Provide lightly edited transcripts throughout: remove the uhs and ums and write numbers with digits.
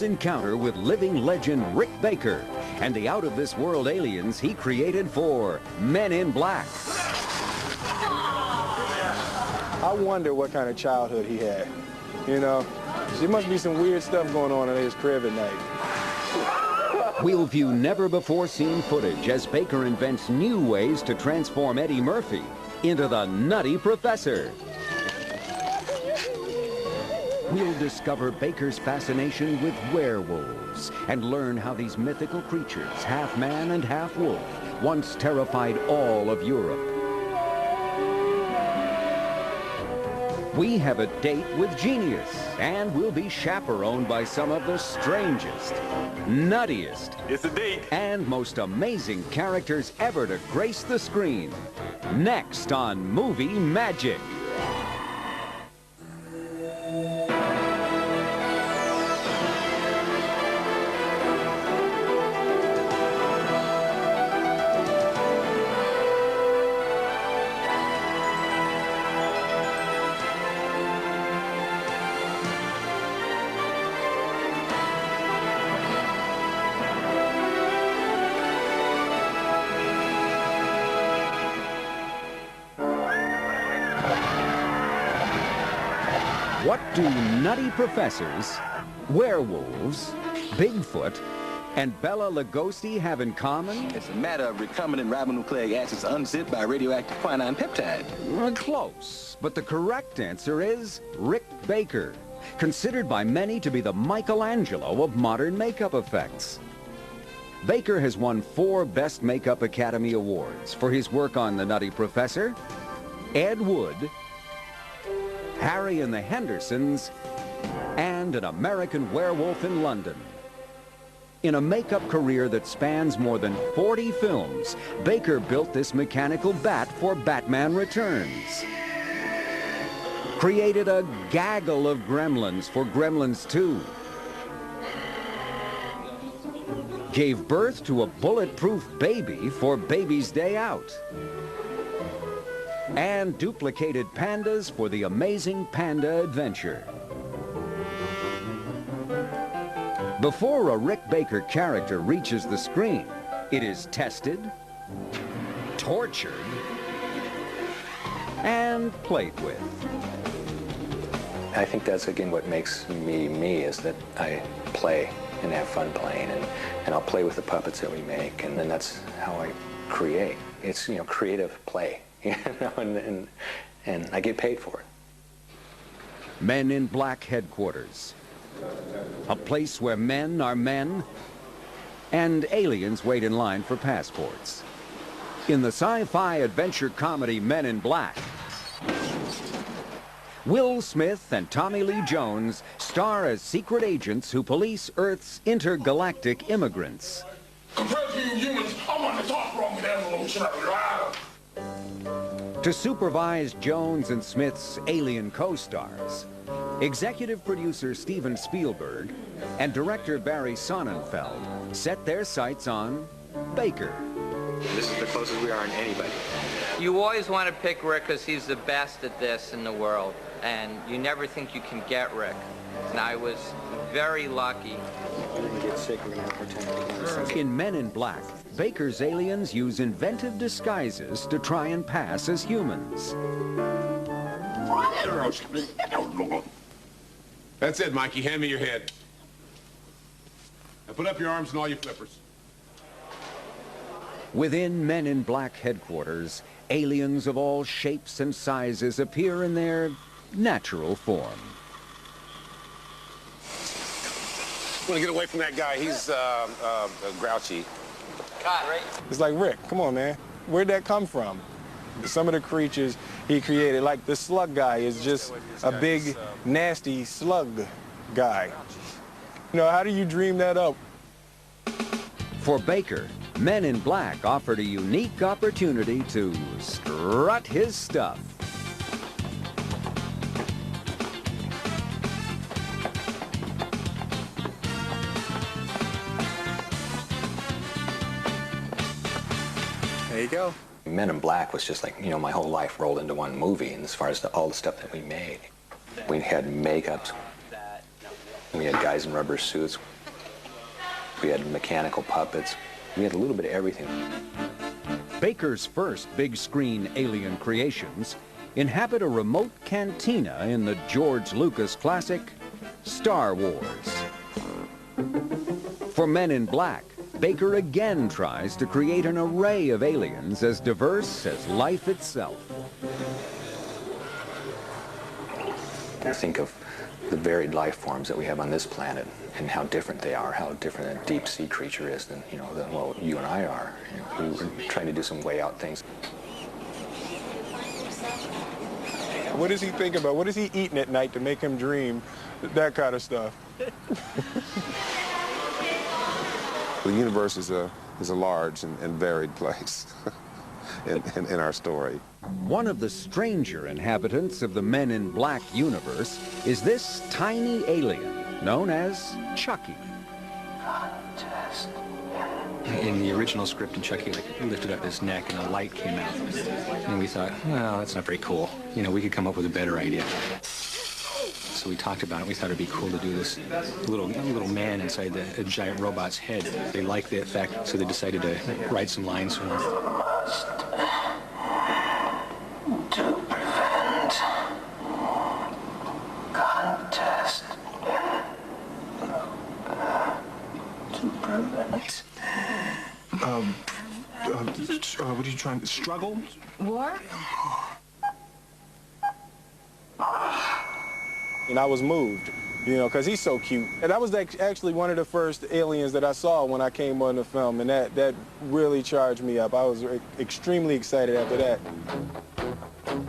encounter with living legend Rick Baker and the out-of-this-world aliens he created for Men in Black. I wonder what kind of childhood he had. You know, there must be some weird stuff going on in his crib at night. We'll view never-before-seen footage as Baker invents new ways to transform Eddie Murphy into the Nutty Professor. We'll discover Baker's fascination with werewolves and learn how these mythical creatures, half man and half wolf, once terrified all of Europe. We have a date with genius, and we'll be chaperoned by some of the strangest, nuttiest, it's a date, and most amazing characters ever to grace the screen. Next on Movie Magic. What do nutty professors, werewolves, Bigfoot, and Bela Lugosi have in common? It's a matter of recombinant ribonucleic acids unzipped by radioactive quinine peptide. Close, but the correct answer is Rick Baker, considered by many to be the Michelangelo of modern makeup effects. Baker has won 4 Best Makeup Academy Awards for his work on The Nutty Professor, Ed Wood, Harry and the Hendersons, and An American Werewolf in London. In a makeup career that spans more than 40 films, Baker built this mechanical bat for Batman Returns. Created a gaggle of gremlins for Gremlins 2. Gave birth to a bulletproof baby for Baby's Day Out. And duplicated pandas for The Amazing Panda Adventure. Before a Rick Baker character reaches the screen, it is tested, tortured, and played with. I think that's, again, what makes me me, is that I play and have fun playing, and I'll play with the puppets that we make, and then that's how I create. It's, you know, creative play. You know, and I get paid for it. Men in Black headquarters. A place where men are men and aliens wait in line for passports. In the sci-fi adventure comedy Men in Black, Will Smith and Tommy Lee Jones star as secret agents who police Earth's intergalactic immigrants. Compared to you humans, I want to talk wrong with evolution. To supervise Jones and Smith's alien co-stars, executive producer Steven Spielberg and director Barry Sonnenfeld set their sights on Baker. This is the closest we are to anybody. You always want to pick Rick because he's the best at this in the world, and you never think you can get Rick. And I was very lucky. In Men in Black, Baker's aliens use inventive disguises to try and pass as humans. That's it, Mikey. Hand me your head. Now put up your arms and all your flippers. Within Men in Black headquarters, aliens of all shapes and sizes appear in their natural form. I want to get away from that guy. He's grouchy. God, right? It's like, Rick, come on, man. Where'd that come from? Some of the creatures he created, like the slug guy, is just a big, nasty slug guy. You know, how do you dream that up? For Baker, Men in Black offered a unique opportunity to strut his stuff. There you go. Men in Black was just like, you know, my whole life rolled into one movie, and as far as all the stuff that we made. We had makeups. We had guys in rubber suits. We had mechanical puppets. We had a little bit of everything. Baker's first big-screen alien creations inhabit a remote cantina in the George Lucas classic, Star Wars. For Men in Black, Baker again tries to create an array of aliens as diverse as life itself. Think of the varied life forms that we have on this planet and how different they are, how different a deep sea creature is than, than what you and I are. We were trying to do some way out things. What does he think about? What is he eating at night to make him dream that kind of stuff? The universe is a large and varied place in our story. One of the stranger inhabitants of the Men in Black universe is this tiny alien known as Chucky. In the original script, Chucky lifted up his neck and a light came out. And we thought, well, that's not very cool. We could come up with a better idea. So we talked about it. We thought it'd be cool to do this little man inside a giant robot's head. They liked the effect, so they decided to write some lines for him. To prevent contest. To prevent. What are you trying to struggle? War? And I was moved, because he's so cute. And that was actually one of the first aliens that I saw when I came on the film, and that really charged me up. I was extremely excited after that.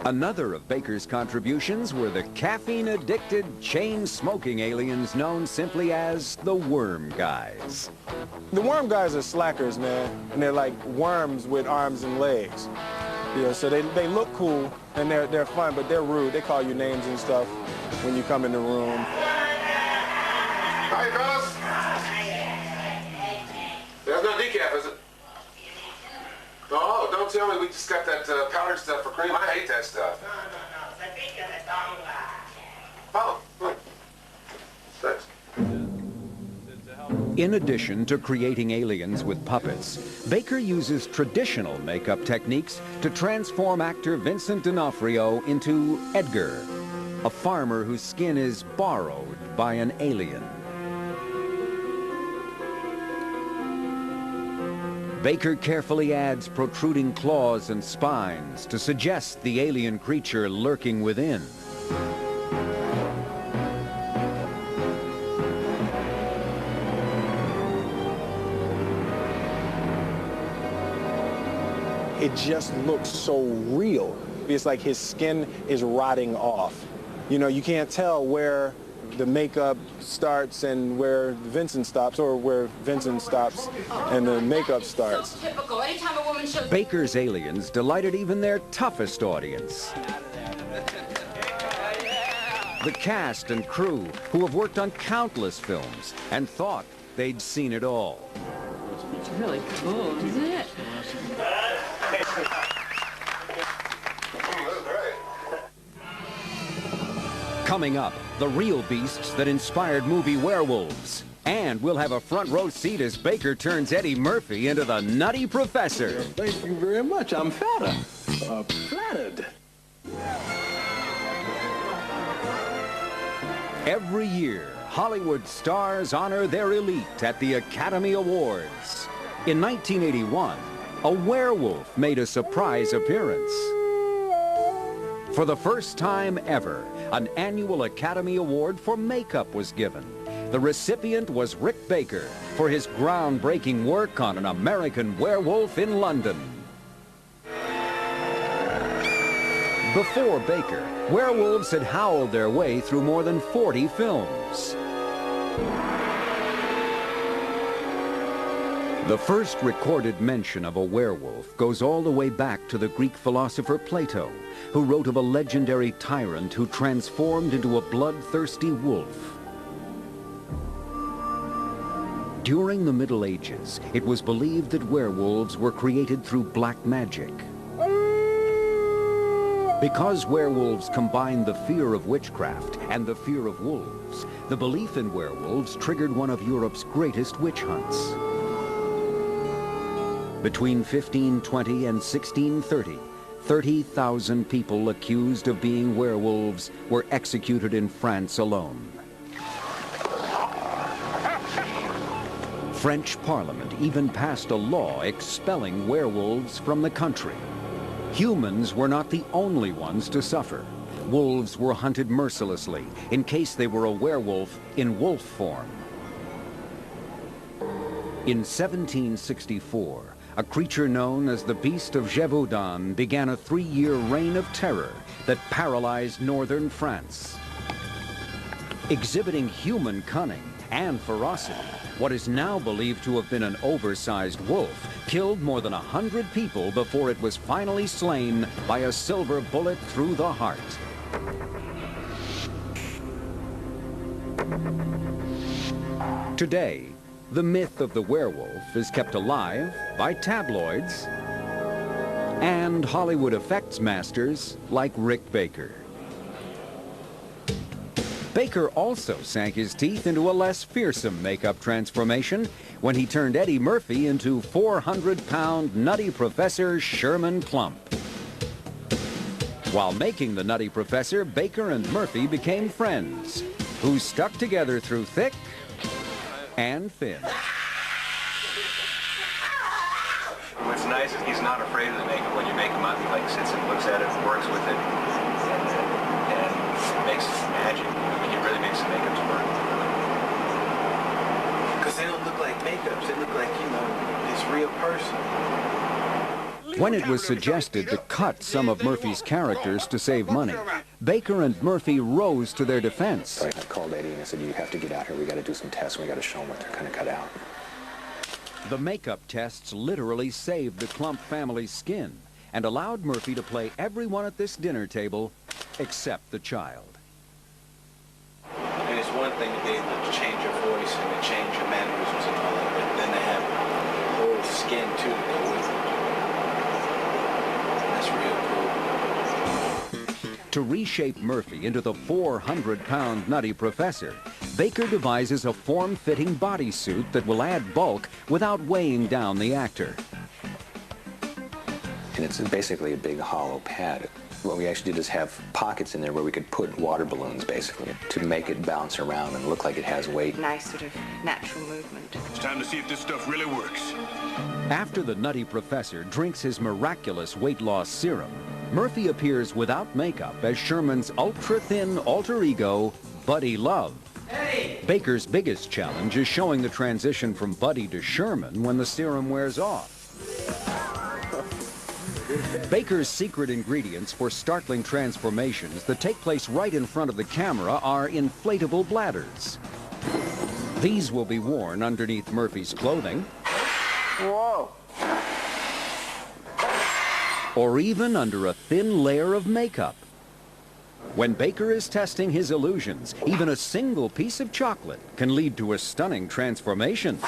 Another of Baker's contributions were the caffeine-addicted, chain-smoking aliens known simply as the Worm Guys. The Worm Guys are slackers, man, and they're like worms with arms and legs. So they look cool, and they're fun, but they're rude. They call you names and stuff when you come in the room. Hi, fellas. There's no decaf, is it? Oh, don't tell me we just got that powdered stuff for cream. I hate that stuff. Oh, thanks. In addition to creating aliens with puppets, Baker uses traditional makeup techniques to transform actor Vincent D'Onofrio into Edgar, a farmer whose skin is borrowed by an alien. Baker carefully adds protruding claws and spines to suggest the alien creature lurking within. It just looks so real. It's like his skin is rotting off. You can't tell where the makeup starts and where Vincent stops, or where Vincent stops and the makeup starts. Baker's aliens delighted even their toughest audience. The cast and crew who have worked on countless films and thought they'd seen it all. It's really cool, isn't it? Coming up, the real beasts that inspired movie Werewolves. And we'll have a front row seat as Baker turns Eddie Murphy into the Nutty Professor. Thank you very much. I'm flattered. Every year, Hollywood stars honor their elite at the Academy Awards. In 1981, a werewolf made a surprise appearance. For the first time ever, an annual Academy Award for makeup was given. The recipient was Rick Baker for his groundbreaking work on An American Werewolf in London. Before Baker, werewolves had howled their way through more than 40 films. The first recorded mention of a werewolf goes all the way back to the Greek philosopher Plato, who wrote of a legendary tyrant who transformed into a bloodthirsty wolf. During the Middle Ages, it was believed that werewolves were created through black magic. Because werewolves combine the fear of witchcraft and the fear of wolves, the belief in werewolves triggered one of Europe's greatest witch hunts. Between 1520 and 1630, 30,000 people accused of being werewolves were executed in France alone. French Parliament even passed a law expelling werewolves from the country. Humans were not the only ones to suffer. Wolves were hunted mercilessly in case they were a werewolf in wolf form. In 1764, a creature known as the Beast of Gévaudan began a 3-year reign of terror that paralyzed northern France. Exhibiting human cunning and ferocity, what is now believed to have been an oversized wolf killed more than 100 people before it was finally slain by a silver bullet through the heart. Today, the myth of the werewolf is kept alive by tabloids and Hollywood effects masters like Rick Baker. Baker also sank his teeth into a less fearsome makeup transformation when he turned Eddie Murphy into 400-pound Nutty Professor Sherman Klump. While making the Nutty Professor, Baker and Murphy became friends who stuck together through thick and thin. What's nice is he's not afraid of the makeup. When you make him up, he like sits and looks at it, works with it, and makes magic. I mean, he really makes the makeups work. Because they don't look like makeups. They look like, you know, this real person. When it was suggested to cut some of Murphy's characters to save money, Baker and Murphy rose to their defense. So I called Eddie and I said, you have to get out here. We got to do some tests. We got to show them what they're kind of cut out. The makeup tests literally saved the Klump family's skin and allowed Murphy to play everyone at this dinner table except the child. And it's one thing to be able to change your voice and to change your mannerisms and all that, but then they have whole skin too to go with it. That's real cool. To reshape Murphy into the 400-pound Nutty Professor, Baker devises a form-fitting bodysuit that will add bulk without weighing down the actor. And it's basically a big hollow pad. What we actually did is have pockets in there where we could put water balloons, basically, to make it bounce around and look like it has weight. Nice sort of natural movement. It's time to see if this stuff really works. After the Nutty Professor drinks his miraculous weight loss serum, Murphy appears without makeup as Sherman's ultra-thin alter ego, Buddy Love. Hey! Baker's biggest challenge is showing the transition from Buddy to Sherman when the serum wears off. Baker's secret ingredients for startling transformations that take place right in front of the camera are inflatable bladders. These will be worn underneath Murphy's clothing. Whoa! Or even under a thin layer of makeup. When Baker is testing his illusions, even a single piece of chocolate can lead to a stunning transformation.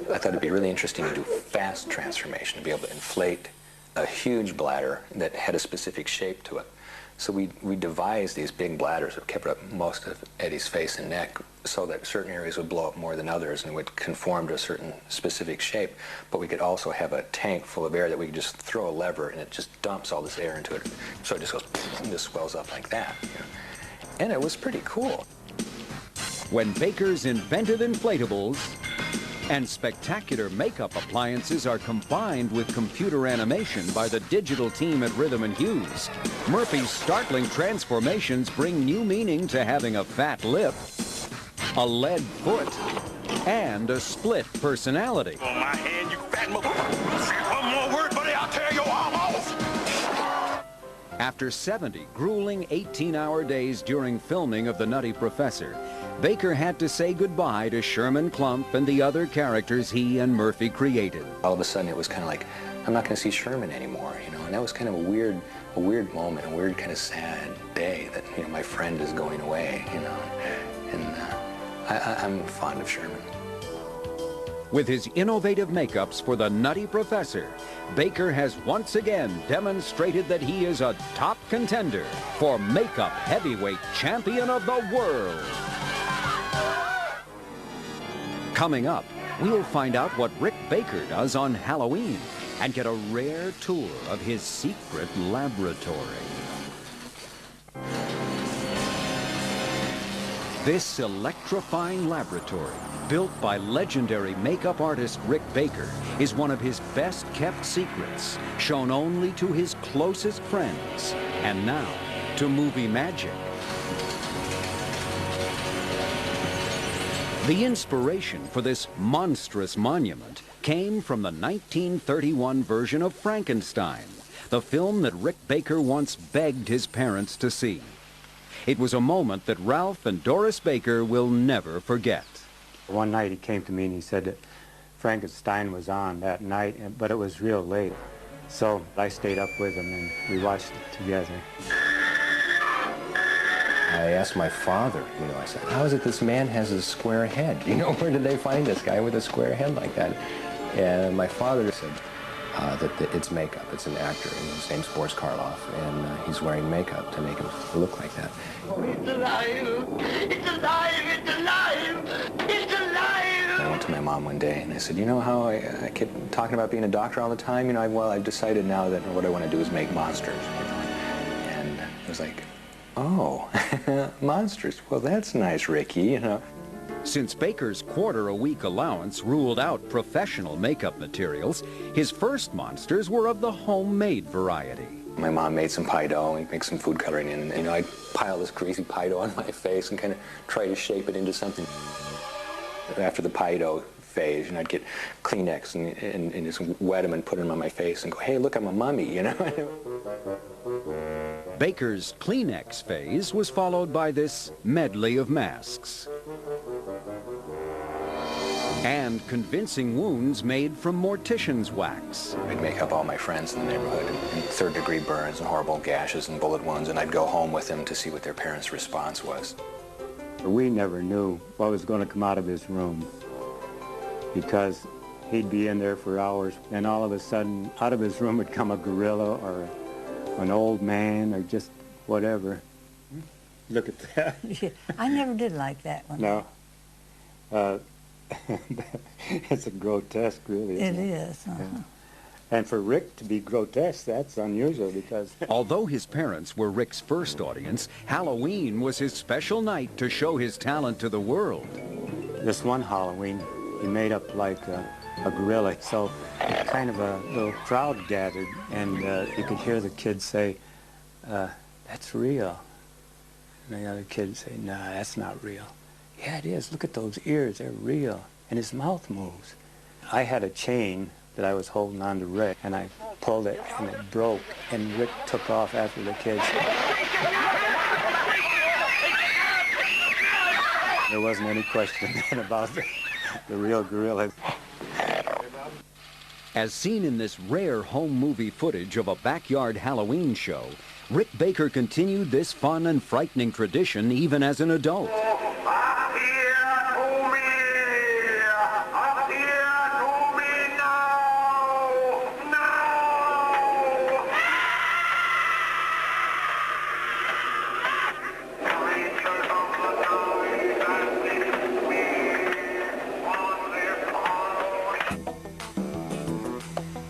I thought it'd be really interesting to do fast transformation, to be able to inflate a huge bladder that had a specific shape to it. So we devised these big bladders that kept up most of Eddie's face and neck so that certain areas would blow up more than others and would conform to a certain specific shape. But we could also have a tank full of air that we could just throw a lever and it just dumps all this air into it. So it just goes and just swells up like that. You know? And it was pretty cool. When Baker's inventive inflatables and spectacular makeup appliances are combined with computer animation by the digital team at Rhythm and Hues, Murphy's startling transformations bring new meaning to having a fat lip, a lead foot, and a split personality. On my hand, you fat motherfucker. Say one more word, buddy, I'll tear your arm off. After 70 grueling 18-hour days during filming of The Nutty Professor, Baker had to say goodbye to Sherman Klump and the other characters he and Murphy created. All of a sudden it was kind of like, I'm not going to see Sherman anymore, you know, and that was kind of a weird moment, a weird kind of sad day that, you know, my friend is going away, you know, and I'm fond of Sherman. With his innovative makeups for the Nutty Professor, Baker has once again demonstrated that he is a top contender for Makeup Heavyweight Champion of the World. Coming up, we'll find out what Rick Baker does on Halloween and get a rare tour of his secret laboratory. This electrifying laboratory, built by legendary makeup artist Rick Baker, is one of his best-kept secrets, shown only to his closest friends, and now to movie magic. The inspiration for this monstrous monument came from the 1931 version of Frankenstein, the film that Rick Baker once begged his parents to see. It was a moment that Ralph and Doris Baker will never forget. One night he came to me and he said that Frankenstein was on that night, but it was real late. So I stayed up with him and we watched it together. I asked my father, I said, how is it this man has a square head? Where did they find this guy with a square head like that? And my father said that it's makeup. It's an actor. His name's Boris Karloff, and he's wearing makeup to make him look like that. Oh, it's alive! It's alive! It's alive! It's alive! I went to my mom one day and I said, you know how I keep talking about being a doctor all the time? Well, I've decided now that what I want to do is make monsters. And it was like, oh, monsters. Well, that's nice, Ricky, Since Baker's quarter-a-week allowance ruled out professional makeup materials, his first monsters were of the homemade variety. My mom made some pie dough and make some food coloring in, and I'd pile this greasy pie dough on my face and kind of try to shape it into something. After the pie dough phase, I'd get Kleenex and just wet them and put them on my face and go, hey, look, I'm a mummy, Baker's Kleenex phase was followed by this medley of masks and convincing wounds made from mortician's wax. I'd make up all my friends in the neighborhood and third-degree burns and horrible gashes and bullet wounds, and I'd go home with them to see what their parents' response was. We never knew what was going to come out of his room because he'd be in there for hours, and all of a sudden, out of his room would come a gorilla or an old man or just whatever. Look at that. Yeah, I never did like that one. No. It's a grotesque, really. It is. Yeah. And for Rick to be grotesque, that's unusual because... Although his parents were Rick's first audience, Halloween was his special night to show his talent to the world. This one Halloween, he made up like a gorilla, so kind of a little crowd gathered, and you could hear the kids say, that's real. And the other kids say, nah, that's not real. Yeah, it is. Look at those ears. They're real. And his mouth moves. I had a chain that I was holding on to Rick, and I pulled it, and it broke, and Rick took off after the kids. There wasn't any question then about the real gorilla. As seen in this rare home movie footage of a backyard Halloween show, Rick Baker continued this fun and frightening tradition even as an adult.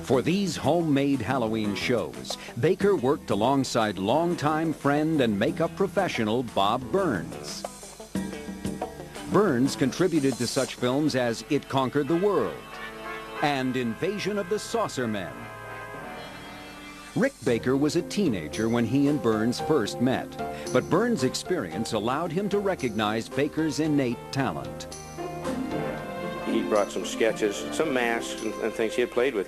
For these homemade Halloween shows, Baker worked alongside longtime friend and makeup professional Bob Burns. Burns contributed to such films as It Conquered the World and Invasion of the Saucer Men. Rick Baker was a teenager when he and Burns first met, but Burns' experience allowed him to recognize Baker's innate talent. He brought some sketches, some masks and things he had played with.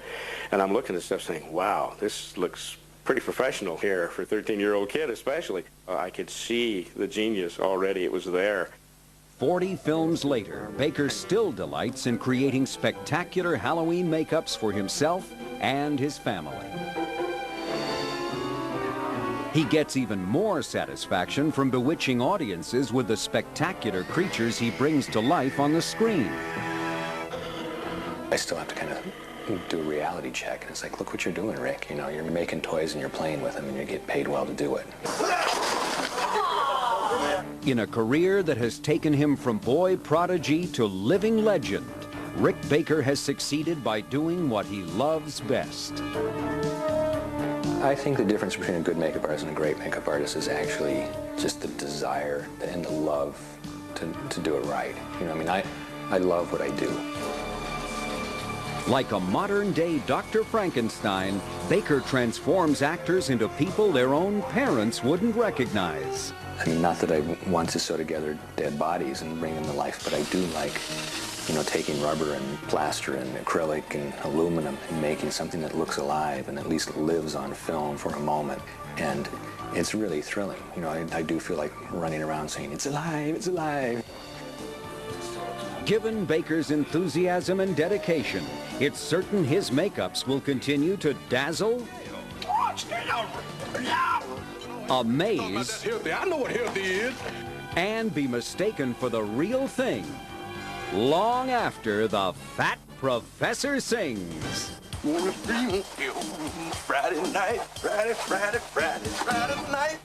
And I'm looking at stuff saying, wow, this looks pretty professional here for a 13-year-old kid especially. I could see the genius already. It was there. 40 films later, Baker still delights in creating spectacular Halloween makeups for himself and his family. He gets even more satisfaction from bewitching audiences with the spectacular creatures he brings to life on the screen. I still have to kind of do a reality check, and it's like, look what you're doing, Rick. You know, you're making toys and you're playing with them, and you get paid well to do it. In a career that has taken him from boy prodigy to living legend, Rick Baker has succeeded by doing what he loves best. I think the difference between a good makeup artist and a great makeup artist is actually just the desire and the love to do it right. You know, I mean, I love what I do. Like a modern-day Dr. Frankenstein, Baker transforms actors into people their own parents wouldn't recognize. I mean, not that I want to sew together dead bodies and bring them to life, but I do like, you know, taking rubber and plaster and acrylic and aluminum and making something that looks alive and at least lives on film for a moment. And it's really thrilling. You know, I do feel like running around saying, "It's alive, it's alive." Given Baker's enthusiasm and dedication, it's certain his makeups will continue to dazzle, amaze, I know what healthy is. and be mistaken for the real thing long after the Fat Professor sings. Friday night, Friday night.